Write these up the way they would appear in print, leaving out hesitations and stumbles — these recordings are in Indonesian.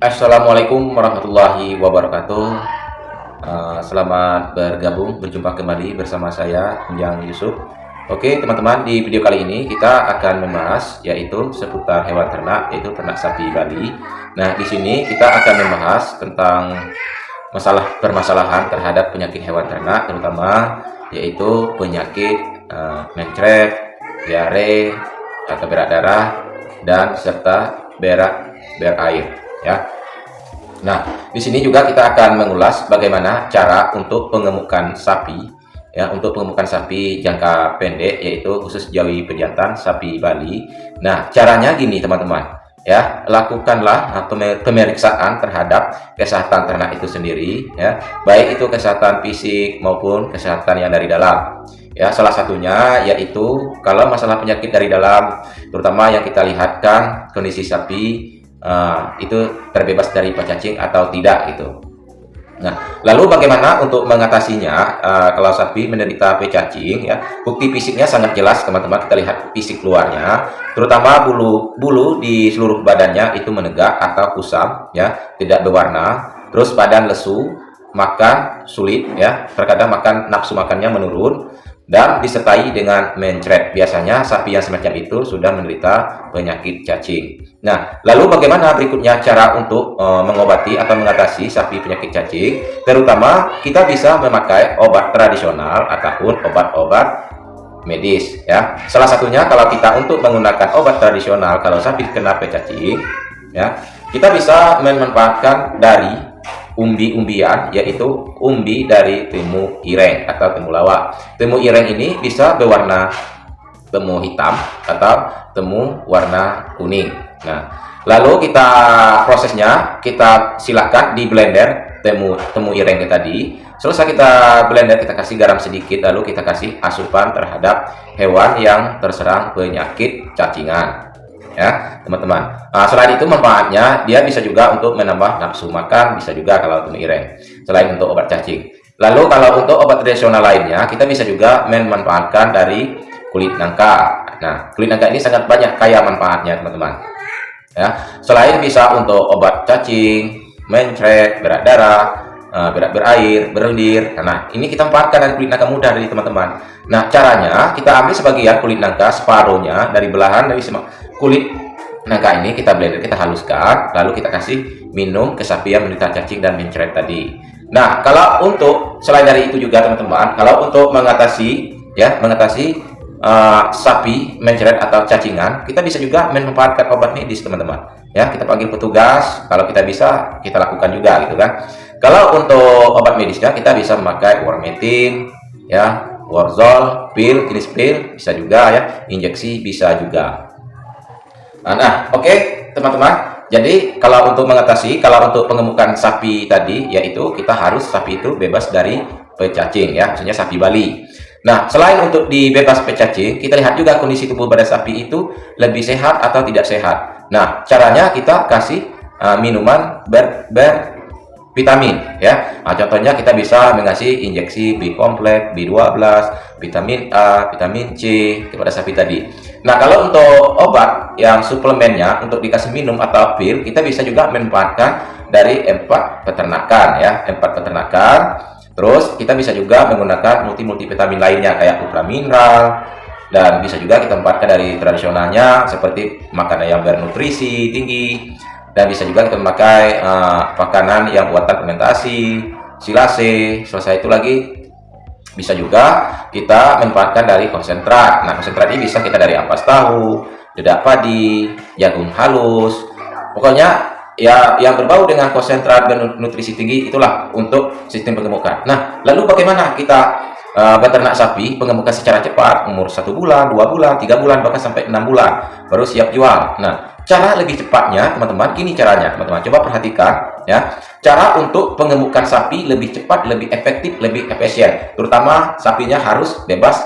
Assalamualaikum warahmatullahi wabarakatuh. Selamat berjumpa kembali bersama saya, Yang Yusuf. Oke, teman-teman, di video kali ini kita akan membahas yaitu seputar hewan ternak, yaitu ternak sapi Bali. Nah, di sini kita akan membahas tentang permasalahan terhadap penyakit hewan ternak, terutama yaitu penyakit mencret, diare atau berak darah, dan serta berak berair. Ya. Nah, di sini juga kita akan mengulas bagaimana cara untuk pengemukan sapi, ya, untuk pengemukan sapi jangka pendek, yaitu khusus Jawi pejantan sapi Bali. Nah, caranya gini, teman-teman, ya, lakukanlah pemeriksaan terhadap kesehatan ternak itu sendiri, ya, baik itu kesehatan fisik maupun kesehatan yang dari dalam. Ya, salah satunya yaitu kalau masalah penyakit dari dalam, terutama yang kita lihatkan kondisi sapi itu terbebas dari cacing atau tidak gitu. Nah, lalu bagaimana untuk mengatasinya? Kalau sapi menderita cacing, ya, bukti fisiknya sangat jelas, teman-teman. Kita lihat fisik luarnya, terutama bulu di seluruh badannya itu menegak atau kusam, ya, tidak berwarna. Terus badan lesu, makan sulit, ya, terkadang nafsu makannya menurun, dan disertai dengan mencret. Biasanya sapi yang semacam itu sudah menderita penyakit cacing. Nah, lalu bagaimana berikutnya cara untuk mengobati atau mengatasi sapi penyakit cacing? Terutama kita bisa memakai obat tradisional ataupun obat-obat medis, ya. Salah satunya kalau kita untuk menggunakan obat tradisional kalau sapi kena cacing, ya, kita bisa memanfaatkan dari umbi-umbian, yaitu umbi dari temu ireng atau temulawak. Temu ireng ini bisa berwarna temu hitam atau temu warna kuning. Nah, lalu prosesnya kita silakan di blender temu ireng tadi. Selesai kita blender, kita kasih garam sedikit, lalu kita kasih asupan terhadap hewan yang terserang penyakit cacingan. Ya, teman-teman. Selain itu manfaatnya dia bisa juga untuk menambah nafsu makan, bisa juga kalau temu ireng, selain untuk obat cacing. Lalu kalau untuk obat tradisional lainnya, kita bisa juga memanfaatkan dari kulit nangka. Nah, kulit nangka ini sangat banyak kaya manfaatnya, teman-teman. Ya, selain bisa untuk obat cacing, mencret, berak darah, berak berair, berlendir. Nah, ini kita manfaatkan dari kulit nangka muda dari teman-teman. Nah, caranya kita ambil sebagian kulit nangka, separuhnya dari belahan dari kulit nangka ini kita blender, kita haluskan, lalu kita kasih minum ke sapi yang menderita cacing dan mencret tadi. Nah, kalau untuk selain dari itu juga, teman-teman, kalau untuk mengatasi sapi mencret atau cacingan, kita bisa juga memanfaatkan obat medis, teman-teman. Ya, kita panggil petugas, kalau kita bisa kita lakukan juga gitu kan. Kalau untuk obat medisnya kita bisa memakai Warmetin, ya, Warzol, pil, jenis pil bisa juga, ya, injeksi bisa juga. Nah, oke, teman-teman. Jadi kalau untuk pengemukan sapi tadi, yaitu kita harus sapi itu bebas dari pecacing, ya, maksudnya sapi Bali. Nah, selain untuk dibebas pecacing, kita lihat juga kondisi tubuh badan sapi itu lebih sehat atau tidak sehat. Nah, caranya kita kasih minuman vitamin, ya. Nah, contohnya kita bisa mengasih injeksi B kompleks, B12, vitamin A, vitamin C kepada sapi tadi. Nah, kalau untuk obat yang suplemennya untuk dikasih minum atau pil, kita bisa juga memanfaatkan dari empat peternakan, ya, empat peternakan. Terus kita bisa juga menggunakan multivitamin lainnya kayak ultra mineral, dan bisa juga kita manfaatkan dari tradisionalnya seperti makanan yang bernutrisi tinggi. Dan bisa juga kita memakai makanan yang buatan fermentasi, silase. Selesai itu lagi bisa juga kita manfaatkan dari konsentrat. Nah, konsentrat ini bisa kita dari ampas tahu, dedak padi, jagung halus. Pokoknya ya yang berbau dengan konsentrat dan nutrisi tinggi, itulah untuk sistem pengemukan. Nah, lalu bagaimana kita beternak sapi pengemukan secara cepat, umur 1 bulan, 2 bulan, 3 bulan, bahkan sampai 6 bulan baru siap jual. Nah, cara lebih cepatnya, teman-teman, gini caranya, teman-teman, coba perhatikan, ya. Cara untuk pengemukan sapi lebih cepat, lebih efektif, lebih efisien, terutama sapinya harus bebas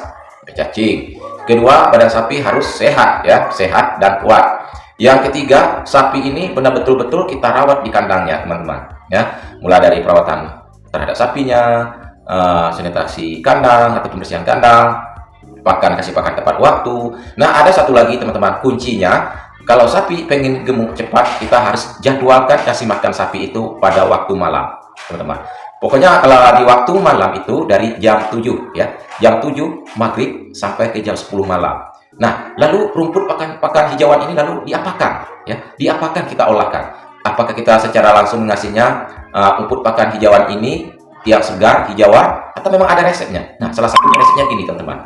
cacing. Kedua, badan sapi harus sehat, ya, sehat dan kuat. Yang ketiga, sapi ini benar-betul betul kita rawat di kandangnya, teman-teman, ya. Mulai dari perawatan terhadap sapinya, sanitasi kandang atau pembersihan kandang, kasih pakan tepat waktu. Nah, ada satu lagi, teman-teman, kuncinya Kalau sapi pengen gemuk cepat, kita harus jadwalkan kasih makan sapi itu pada waktu malam, teman-teman. Pokoknya kalau di waktu malam itu dari jam 7 ya, jam 7 maghrib sampai ke jam 10 malam. Nah, lalu rumput pakan hijauan ini lalu diapakan ya? Diapakan kita olahkan? Apakah kita secara langsung mengasihnya rumput pakan hijauan ini yang segar hijauan atau memang ada resepnya? Nah, salah satunya resepnya gini, teman-teman.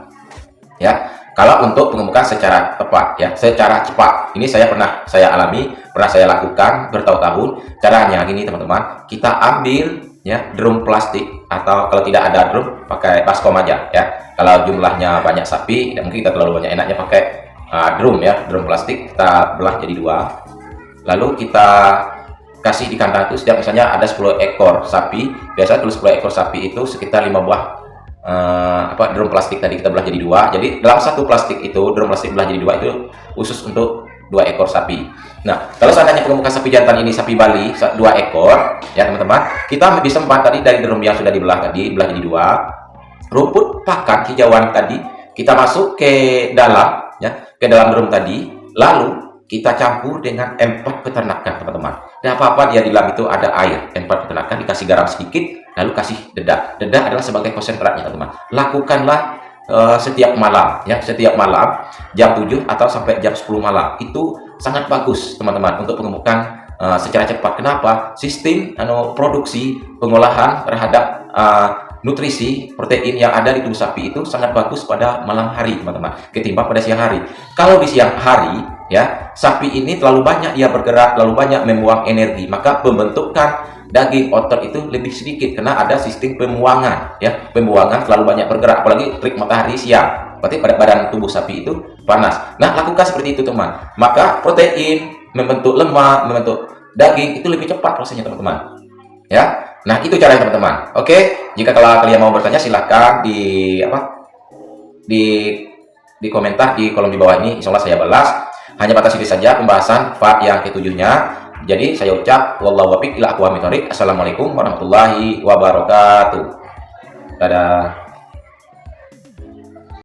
Ya, kalau untuk pengemukan secara tepat ya, secara cepat, ini pernah saya alami, pernah saya lakukan bertahun-tahun. Caranya gini, teman-teman, kita ambil ya drum plastik, atau kalau tidak ada drum pakai baskom aja ya. Kalau jumlahnya banyak sapi, mungkin kita terlalu banyak, enaknya pakai drum ya, drum plastik, kita belah jadi 2. Lalu kita kasih di kandang itu, setiap misalnya ada 10 ekor sapi, biasanya kalau 10 ekor sapi itu sekitar 5 buah drum plastik tadi kita belah jadi 2. Jadi dalam satu plastik itu, drum plastik belah jadi 2 itu khusus untuk 2 ekor sapi. Nah, kalau seandainya pengemukan sapi jantan ini sapi Bali 2 ekor ya teman-teman, kita bisa tadi dari drum yang sudah dibelah tadi, belah jadi 2. Rumput pakan hijauan tadi kita masuk ke dalam ya, ke dalam drum tadi, lalu kita campur dengan empat peternakan, teman-teman. Dan apa-apa dia di dalam itu ada air, empat peternakan, dikasih garam sedikit, lalu kasih dedak. Dedak adalah sebagai konsentratnya, teman-teman. Lakukanlah setiap malam ya, setiap malam jam 7 atau sampai jam 10 malam. Itu sangat bagus, teman-teman, untuk pengemukan secara cepat. Kenapa? Sistem produksi pengolahan terhadap nutrisi protein yang ada di tubuh sapi itu sangat bagus pada malam hari, teman-teman, ketimbang pada siang hari. Kalau di siang hari ya, sapi ini terlalu banyak ia bergerak, terlalu banyak membuang energi, maka pembentukan daging otot itu lebih sedikit karena ada sistem pembuangan ya. Pembuangan terlalu banyak bergerak, apalagi terik matahari siang, berarti pada badan tubuh sapi itu panas. Nah, lakukan seperti itu, teman, maka protein membentuk lemak, membentuk daging itu lebih cepat prosesnya, teman-teman ya. Nah, itu caranya, teman-teman. Oke, jika kalau kalian mau bertanya silahkan di di komentar di kolom di bawah ini, insya Allah saya balas. Hanya batas ini saja pembahasan part yang ketujuhnya. Jadi saya ucap wallahu wafiq ila aqwamit thoriq. Assalamualaikum warahmatullahi wabarakatuh. Dadah.